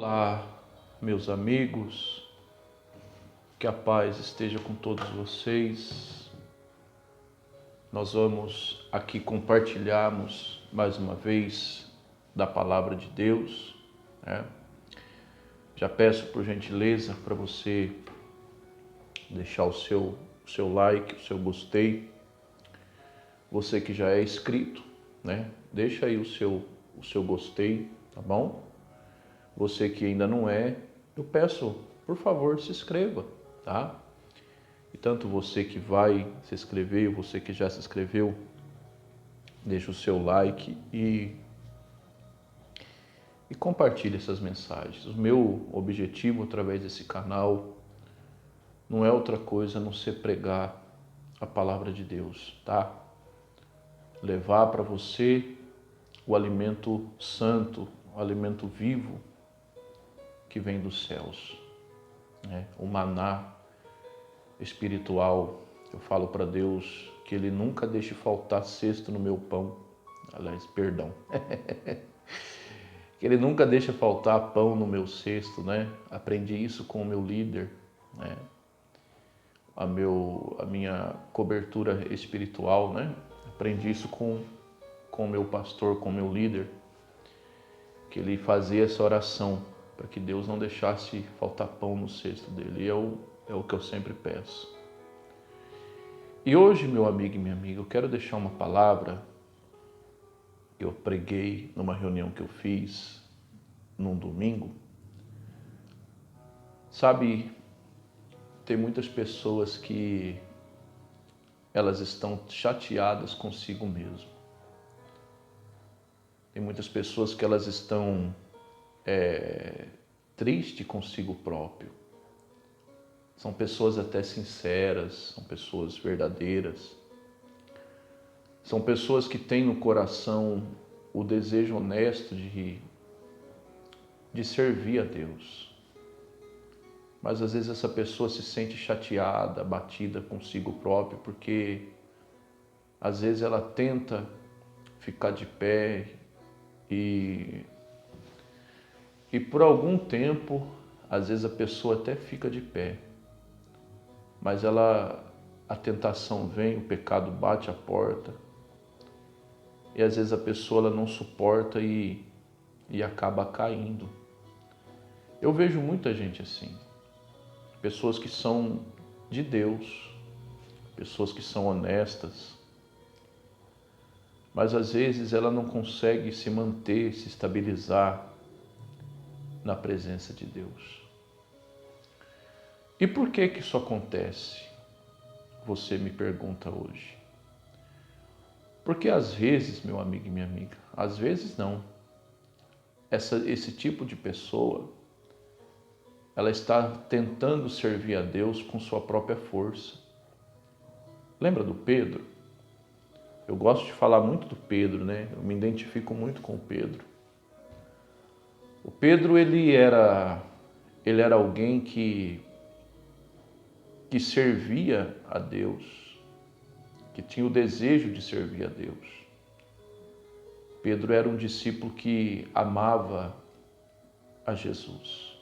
Olá, meus amigos, que a paz esteja com todos vocês. Nós vamos aqui compartilharmos mais uma vez da palavra de Deus, né? Já peço por gentileza para você deixar o seu like, o seu gostei. Você que já é inscrito, né? Deixa aí o seu gostei, tá bom? Você que ainda não é, eu peço, por favor, se inscreva, tá? E tanto você que vai se inscrever, você que já se inscreveu, deixa o seu like e compartilhe essas mensagens. O meu objetivo através desse canal não é outra coisa a não ser pregar a palavra de Deus, tá? Levar para você o alimento santo, o alimento vivo que vem dos céus, né? O maná espiritual. Eu falo para Deus que Ele nunca deixe faltar cesto no meu pão. Aliás, perdão. Que Ele nunca deixe faltar pão no meu cesto, né? Aprendi isso com o meu líder, né? A minha cobertura espiritual, né? Aprendi isso com o meu pastor, com o meu líder, que ele fazia essa oração para que Deus não deixasse faltar pão no cesto dele. E é o que eu sempre peço. E hoje, meu amigo e minha amiga, eu quero deixar uma palavra que eu preguei numa reunião que eu fiz num domingo. Sabe, tem muitas pessoas que elas estão chateadas consigo mesmo. Tem muitas pessoas que elas estão tristes consigo próprio. São pessoas até sinceras, são pessoas verdadeiras. São pessoas que têm no coração o desejo honesto de servir a Deus. Mas às vezes essa pessoa se sente chateada, abatida consigo própria, porque às vezes ela tenta ficar de pé e por algum tempo, às vezes a pessoa até fica de pé, mas a tentação vem, o pecado bate a porta, e às vezes a pessoa ela não suporta e acaba caindo. Eu vejo muita gente assim, pessoas que são de Deus, pessoas que são honestas, mas às vezes ela não consegue se manter, se estabilizar na presença de Deus. E por que isso acontece? Você me pergunta hoje. Porque às vezes, meu amigo e minha amiga, às vezes não. Esse tipo de pessoa, ela está tentando servir a Deus com sua própria força. Lembra do Pedro? Eu gosto de falar muito do Pedro, né? Eu me identifico muito com o Pedro. O Pedro, ele era alguém que servia a Deus, que tinha o desejo de servir a Deus. Pedro era um discípulo que amava a Jesus.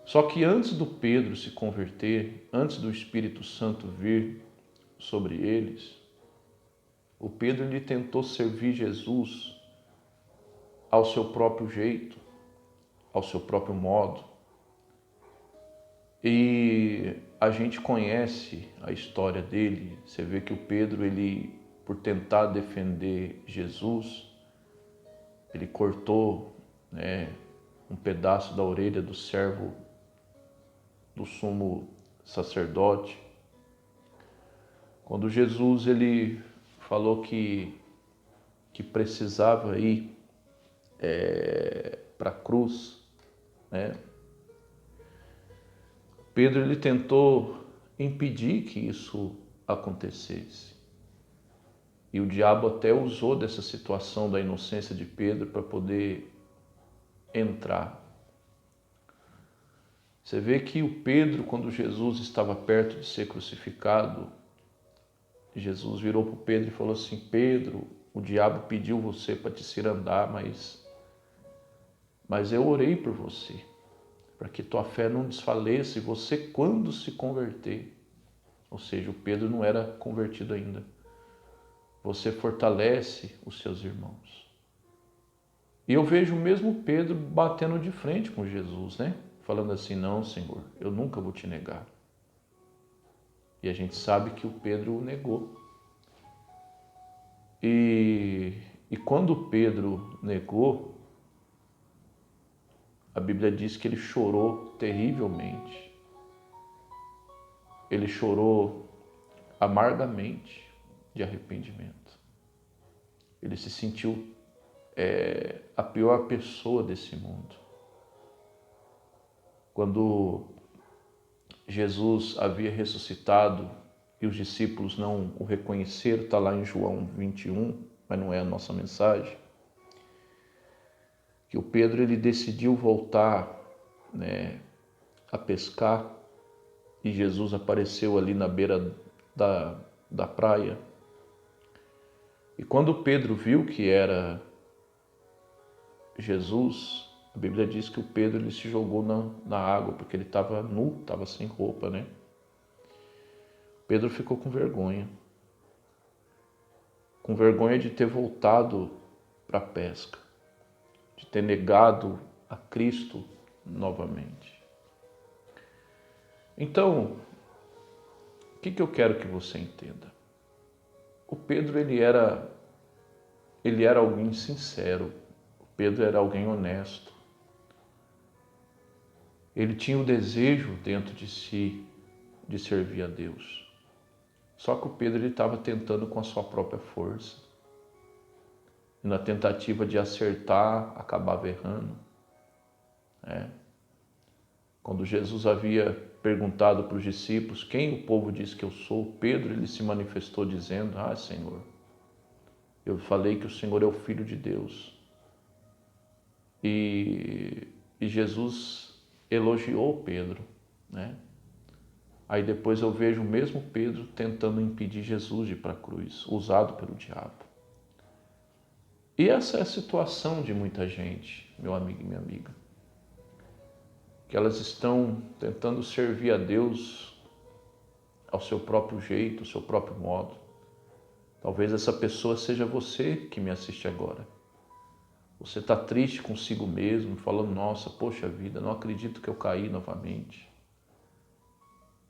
Só que antes do Pedro se converter, antes do Espírito Santo vir sobre eles, o Pedro ele tentou servir Jesus ao seu próprio jeito, ao seu próprio modo. E a gente conhece a história dele. Você vê que o Pedro, ele, por tentar defender Jesus, ele cortou, né, um pedaço da orelha do servo do sumo sacerdote. Quando Jesus ele falou que precisava ir para a cruz, né? Pedro ele tentou impedir que isso acontecesse. E o diabo até usou dessa situação da inocência de Pedro para poder entrar. Você vê que o Pedro, quando Jesus estava perto de ser crucificado, Jesus virou para o Pedro e falou assim: Pedro, o diabo pediu você para te cirandar, mas mas eu orei por você, para que tua fé não desfaleça e você, quando se converter, ou seja, o Pedro não era convertido ainda, você fortalece os seus irmãos. E eu vejo o mesmo Pedro batendo de frente com Jesus, né? Falando assim, não, Senhor, eu nunca vou te negar. E a gente sabe que o Pedro o negou. E quando Pedro negou, a Bíblia diz que ele chorou terrivelmente. Ele chorou amargamente de arrependimento. Ele se sentiu a pior pessoa desse mundo. Quando Jesus havia ressuscitado e os discípulos não o reconheceram, está lá em João 21, mas não é a nossa mensagem, que o Pedro ele decidiu voltar, né, a pescar, e Jesus apareceu ali na beira da praia. E quando Pedro viu que era Jesus, a Bíblia diz que o Pedro ele se jogou na água, porque ele estava nu, estava sem roupa, né? Pedro ficou com vergonha de ter voltado para a pesca, de ter negado a Cristo novamente. Então, o que eu quero que você entenda? O Pedro ele era alguém sincero, o Pedro era alguém honesto. Ele tinha o desejo dentro de si de servir a Deus. Só que o Pedro estava tentando com a sua própria força. E na tentativa de acertar, acabava errando. Quando Jesus havia perguntado para os discípulos quem o povo diz que eu sou, Pedro ele se manifestou dizendo, Senhor, eu falei que o Senhor é o Filho de Deus. E Jesus elogiou Pedro, né? Aí depois eu vejo o mesmo Pedro tentando impedir Jesus de ir para a cruz, usado pelo diabo. E essa é a situação de muita gente, meu amigo e minha amiga. Que elas estão tentando servir a Deus ao seu próprio jeito, ao seu próprio modo. Talvez essa pessoa seja você que me assiste agora. Você está triste consigo mesmo, falando, nossa, poxa vida, não acredito que eu caí novamente.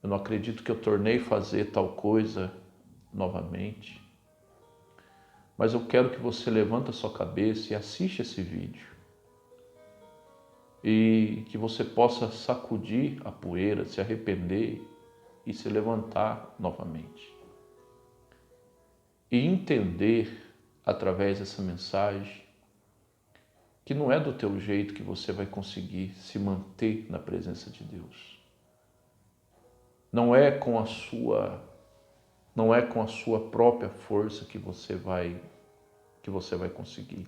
Eu não acredito que eu tornei fazer tal coisa novamente. Mas eu quero que você levante a sua cabeça e assista esse vídeo. E que você possa sacudir a poeira, se arrepender e se levantar novamente. E entender, através dessa mensagem, que não é do teu jeito que você vai conseguir se manter na presença de Deus. Não é com a sua própria força que você vai conseguir.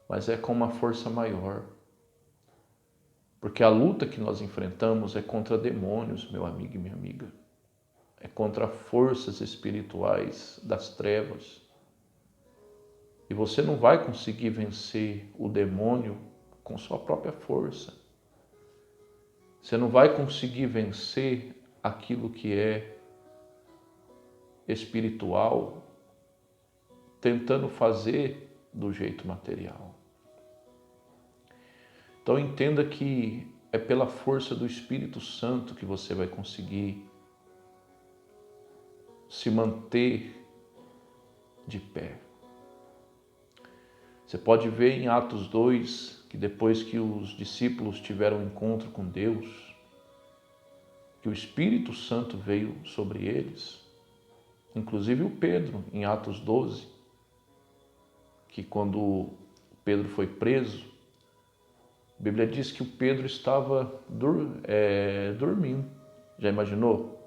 Mas é com uma força maior. Porque a luta que nós enfrentamos é contra demônios, meu amigo e minha amiga. É contra forças espirituais das trevas. E você não vai conseguir vencer o demônio com sua própria força. Você não vai conseguir vencer aquilo que é espiritual tentando fazer do jeito material. Então entenda que é pela força do Espírito Santo que você vai conseguir se manter de pé. Você pode ver em Atos 2 que depois que os discípulos tiveram um encontro com Deus, que o Espírito Santo veio sobre eles, inclusive o Pedro, em Atos 12, que quando Pedro foi preso, a Bíblia diz que o Pedro estava dormindo. Já imaginou?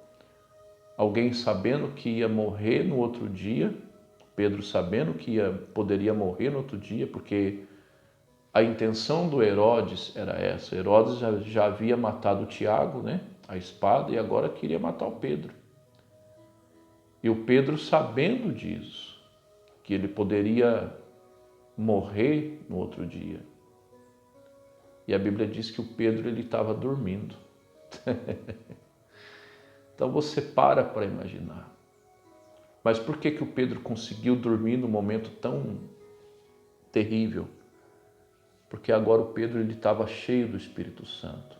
Alguém sabendo que ia morrer no outro dia, Pedro sabendo que poderia morrer no outro dia, porque a intenção do Herodes era essa. Herodes já havia matado o Tiago, né, a espada, e agora queria matar o Pedro. E o Pedro, sabendo disso, que ele poderia morrer no outro dia, E a Bíblia diz que o Pedro ele estava dormindo. Então você para imaginar. Mas por que o Pedro conseguiu dormir num momento tão terrível? Porque agora o Pedro ele estava cheio do Espírito Santo.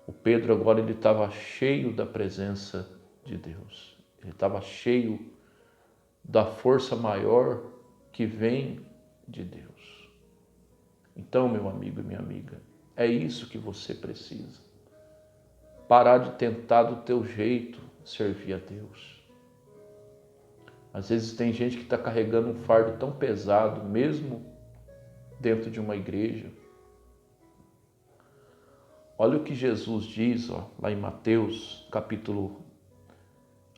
O Pedro agora ele estava cheio da presença de Deus. Ele estava cheio da força maior que vem de Deus. Então, meu amigo e minha amiga, é isso que você precisa. Parar de tentar do teu jeito servir a Deus. Às vezes tem gente que está carregando um fardo tão pesado, mesmo dentro de uma igreja. Olha o que Jesus diz lá em Mateus, capítulo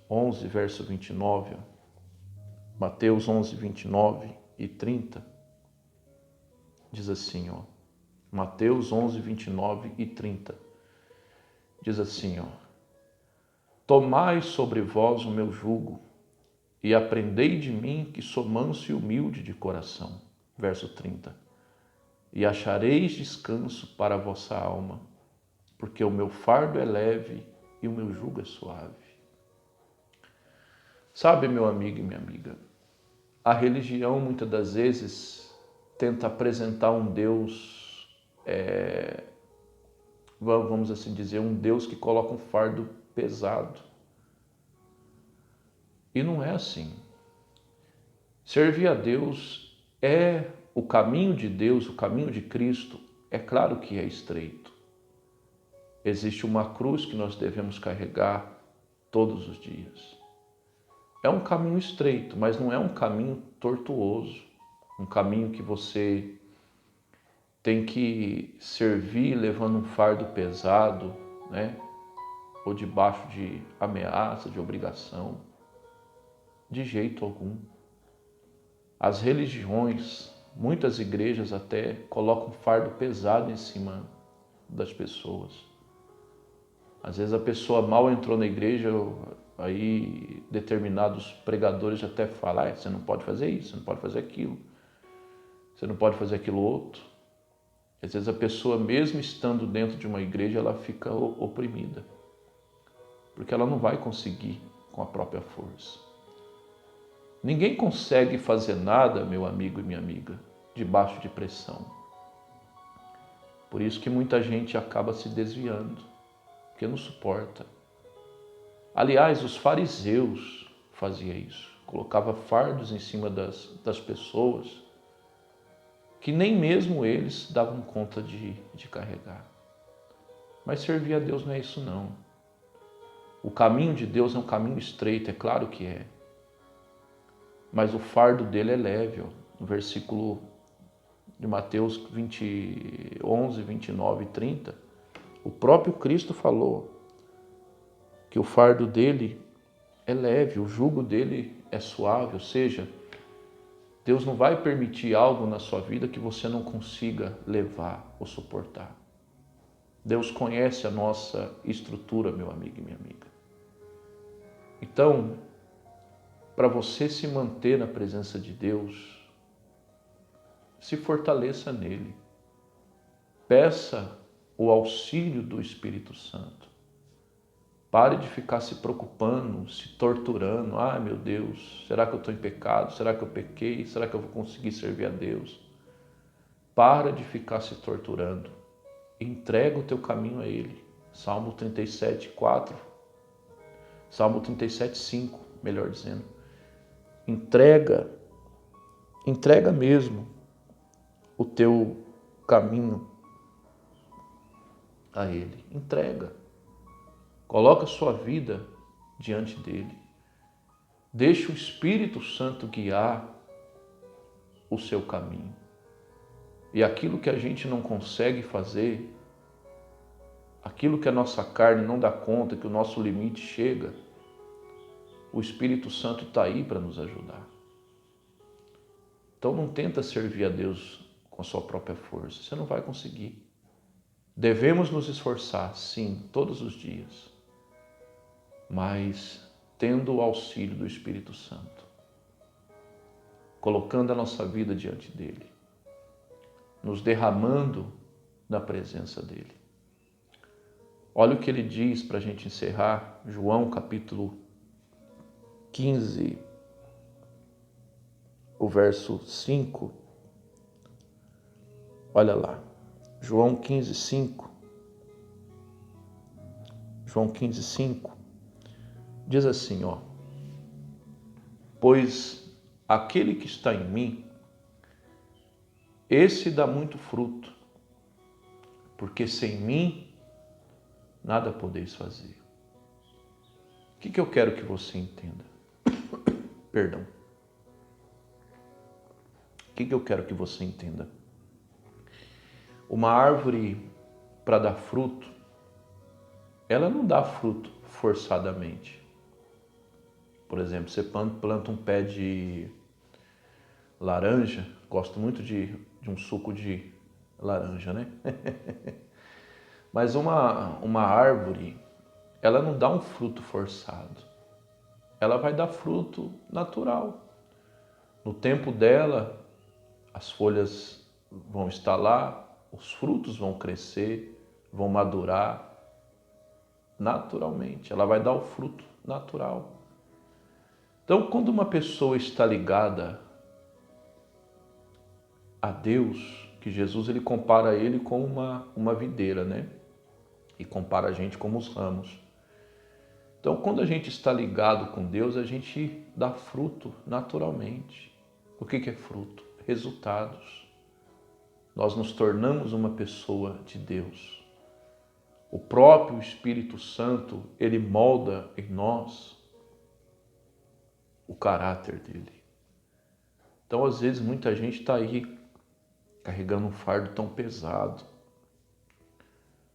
11, verso 29. Mateus 11, 29 e 30. Diz assim, Mateus 11, 29 e 30. Diz assim, tomai sobre vós o meu jugo e aprendei de mim, que sou manso e humilde de coração. Verso 30. E achareis descanso para a vossa alma, porque o meu fardo é leve e o meu jugo é suave. Sabe, meu amigo e minha amiga, a religião muitas das vezes tenta apresentar um Deus, vamos assim dizer, um Deus que coloca um fardo pesado. E não é assim. Servir a Deus é o caminho de Deus, o caminho de Cristo, é claro que é estreito. Existe uma cruz que nós devemos carregar todos os dias. É um caminho estreito, mas não é um caminho tortuoso, um caminho que você tem que servir levando um fardo pesado, né? Ou debaixo de ameaça, de obrigação. De jeito algum. As religiões, muitas igrejas até colocam fardo pesado em cima das pessoas. Às vezes a pessoa mal entrou na igreja, aí determinados pregadores até falam, você não pode fazer isso, você não pode fazer aquilo, você não pode fazer aquilo outro. Às vezes a pessoa, mesmo estando dentro de uma igreja, ela fica oprimida, porque ela não vai conseguir com a própria força. Ninguém consegue fazer nada, meu amigo e minha amiga, debaixo de pressão. Por isso que muita gente acaba se desviando, porque não suporta. Aliás, os fariseus faziam isso, colocava fardos em cima das pessoas que nem mesmo eles davam conta de carregar. Mas servir a Deus não é isso não. O caminho de Deus é um caminho estreito, é claro que é. Mas o fardo dele é leve. No versículo de Mateus 11, 29 e 30, o próprio Cristo falou que o fardo dele é leve, o jugo dele é suave, ou seja, Deus não vai permitir algo na sua vida que você não consiga levar ou suportar. Deus conhece a nossa estrutura, meu amigo e minha amiga. Então, para você se manter na presença de Deus, se fortaleça nele. Peça o auxílio do Espírito Santo. Pare de ficar se preocupando, se torturando. Ah, meu Deus, será que eu estou em pecado? Será que eu pequei? Será que eu vou conseguir servir a Deus? Para de ficar se torturando. Entrega o teu caminho a Ele. Salmo 37, 4. Salmo 37, 5, melhor dizendo. Entrega mesmo o teu caminho a Ele. Entrega. Coloca a sua vida diante dele. Deixa o Espírito Santo guiar o seu caminho. E aquilo que a gente não consegue fazer, aquilo que a nossa carne não dá conta, que o nosso limite chega, o Espírito Santo está aí para nos ajudar. Então não tenta servir a Deus com a sua própria força, você não vai conseguir. Devemos nos esforçar, sim, todos os dias, mas tendo o auxílio do Espírito Santo, colocando a nossa vida diante dele, nos derramando na presença dele. Olha o que ele diz para a gente encerrar, João capítulo 15, o verso 5. Olha lá, João 15, 5. João 15, 5 diz assim, ó: pois aquele que está em mim, esse dá muito fruto, porque sem mim nada podeis fazer. O que eu quero que você entenda? Perdão. O que eu quero que você entenda? Uma árvore, para dar fruto, ela não dá fruto forçadamente. Por exemplo, você planta um pé de laranja, gosto muito de um suco de laranja, né? Mas uma árvore, ela não dá um fruto forçado. Ela vai dar fruto natural. No tempo dela, as folhas vão estar lá, os frutos vão crescer, vão madurar naturalmente. Ela vai dar o fruto natural. Então, quando uma pessoa está ligada a Deus, que Jesus ele compara ele com uma videira, né? E compara a gente como os ramos. Então, quando a gente está ligado com Deus, a gente dá fruto naturalmente. O que é fruto? Resultados. Nós nos tornamos uma pessoa de Deus. O próprio Espírito Santo, ele molda em nós o caráter dele. Então, às vezes, muita gente está aí carregando um fardo tão pesado,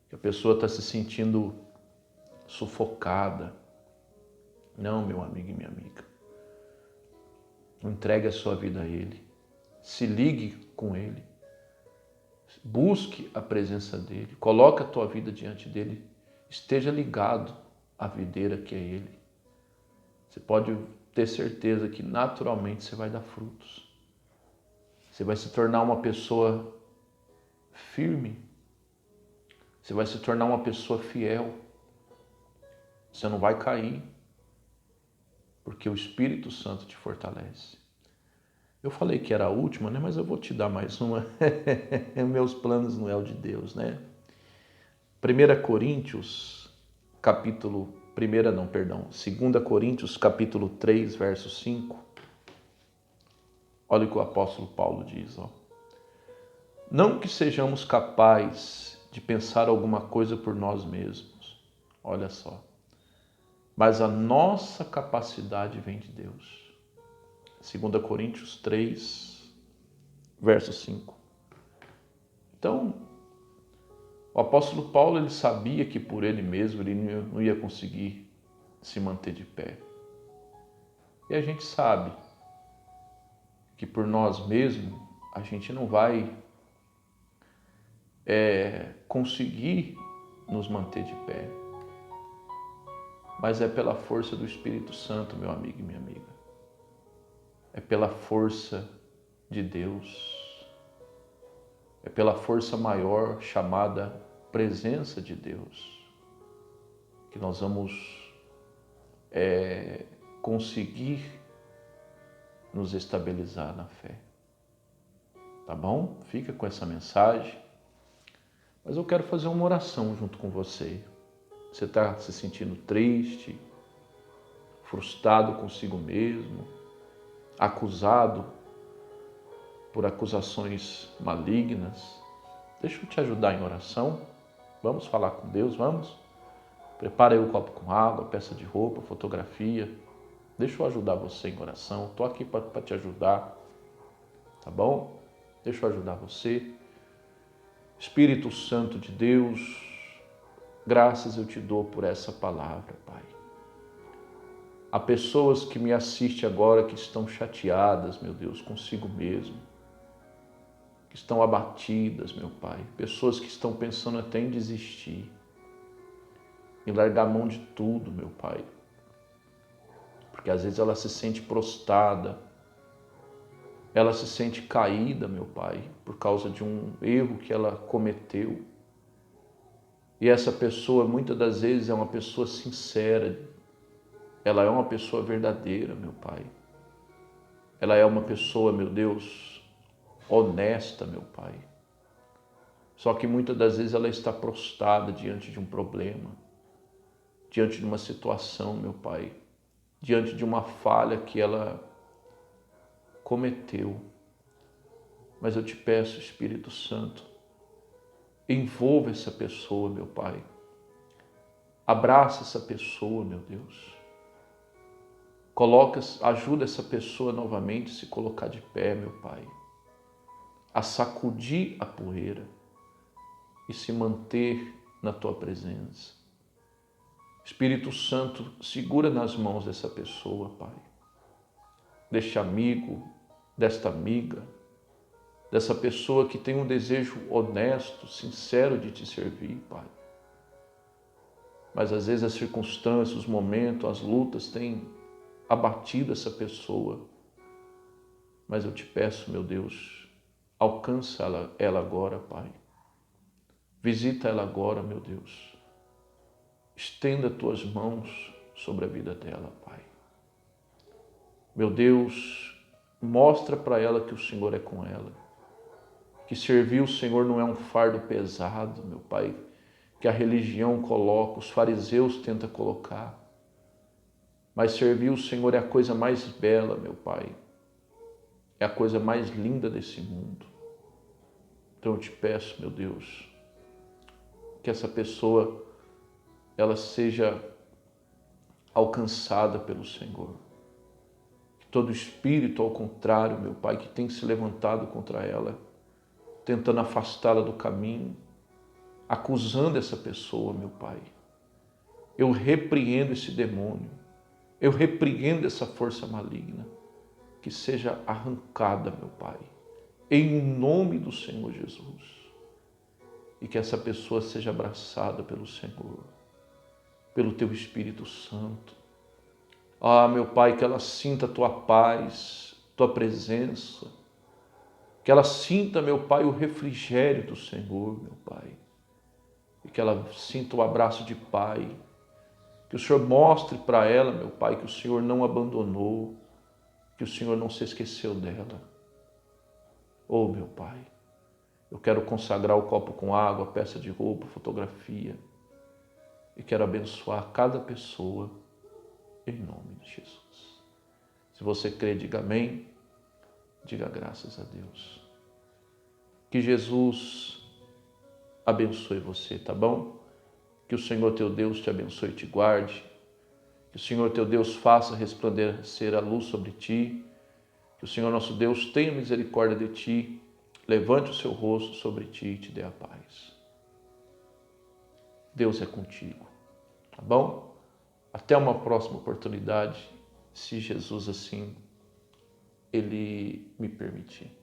que a pessoa está se sentindo sufocada. Não, meu amigo e minha amiga. Entregue a sua vida a Ele. Se ligue com Ele. Busque a presença dEle. Coloque a tua vida diante dEle. Esteja ligado à videira que é Ele. Você pode ter certeza que naturalmente você vai dar frutos. Você vai se tornar uma pessoa firme. Você vai se tornar uma pessoa fiel. Você não vai cair, porque o Espírito Santo te fortalece. Eu falei que era a última, né? Mas eu vou te dar mais uma. Meus planos não é o de Deus, né? 2 Coríntios, capítulo... 2 Coríntios, capítulo 3, verso 5. Olha o que o apóstolo Paulo diz, ó. Não que sejamos capazes de pensar alguma coisa por nós mesmos. Olha só. Mas a nossa capacidade vem de Deus. 2 Coríntios 3, verso 5. Então, o apóstolo Paulo ele sabia que por ele mesmo ele não ia conseguir se manter de pé. E a gente sabe que por nós mesmos a gente não vai conseguir nos manter de pé. Mas é pela força do Espírito Santo, meu amigo e minha amiga. É pela força de Deus. É pela força maior chamada presença de Deus que nós vamos conseguir nos estabilizar na fé. Tá bom? Fica com essa mensagem. Mas eu quero fazer uma oração junto com você. Você está se sentindo triste, frustrado consigo mesmo, acusado por acusações malignas? Deixa eu te ajudar em oração. Vamos falar com Deus, vamos? Prepara aí o copo com água, peça de roupa, fotografia. Deixa eu ajudar você em oração. Estou aqui para te ajudar, tá bom? Deixa eu ajudar você. Espírito Santo de Deus, graças eu te dou por essa palavra, Pai. Há pessoas que me assistem agora que estão chateadas, meu Deus, consigo mesmo. Que estão abatidas, meu Pai. Pessoas que estão pensando até em desistir. Em largar a mão de tudo, meu Pai. Porque às vezes ela se sente prostrada. ela se sente caída, meu Pai, por causa de um erro que ela cometeu. E essa pessoa, muitas das vezes, é uma pessoa sincera, ela é uma pessoa verdadeira, meu Pai. Ela é uma pessoa, meu Deus, honesta, meu Pai. Só que muitas das vezes ela está prostrada diante de um problema, diante de uma situação, meu Pai, diante de uma falha que ela cometeu. Mas eu te peço, Espírito Santo, envolva essa pessoa, meu Pai. Abraça essa pessoa, meu Deus. Ajuda essa pessoa novamente a se colocar de pé, meu Pai. A sacudir a poeira e se manter na Tua presença. Espírito Santo, segura nas mãos dessa pessoa, Pai. Deste amigo, desta amiga, dessa pessoa que tem um desejo honesto, sincero de Te servir, Pai. Mas às vezes as circunstâncias, os momentos, as lutas têm abatido essa pessoa. Mas eu te peço, meu Deus, alcança ela agora, Pai. Visita ela agora, meu Deus. Estenda tuas mãos sobre a vida dela, Pai. Meu Deus, mostra para ela que o Senhor é com ela. Que servir o Senhor não é um fardo pesado, meu Pai, que a religião coloca, os fariseus tentam colocar. Mas servir o Senhor é a coisa mais bela, meu Pai. É a coisa mais linda desse mundo. Então eu te peço, meu Deus, que essa pessoa, ela seja alcançada pelo Senhor. Que todo espírito, ao contrário, meu Pai, que tem se levantado contra ela, tentando afastá-la do caminho, acusando essa pessoa, meu Pai. Eu repreendo esse demônio, eu repreendo essa força maligna, que seja arrancada, meu Pai, em nome do Senhor Jesus. E que essa pessoa seja abraçada pelo Senhor, pelo Teu Espírito Santo. Ah, meu Pai, que ela sinta a Tua paz, Tua presença. Que ela sinta, meu Pai, o refrigério do Senhor, meu Pai. E que ela sinta o abraço de Pai. Que o Senhor mostre para ela, meu Pai, que o Senhor não abandonou, que o Senhor não se esqueceu dela. Oh, meu Pai, eu quero consagrar o copo com água, a peça de roupa, fotografia. E quero abençoar cada pessoa em nome de Jesus. Se você crê, diga amém. Diga graças a Deus. Que Jesus abençoe você, tá bom? Que o Senhor teu Deus te abençoe e te guarde. Que o Senhor teu Deus faça resplandecer a luz sobre ti. Que o Senhor nosso Deus tenha misericórdia de ti. Levante o seu rosto sobre ti e te dê a paz. Deus é contigo, tá bom? Até uma próxima oportunidade, se Jesus assim, Ele me permitir.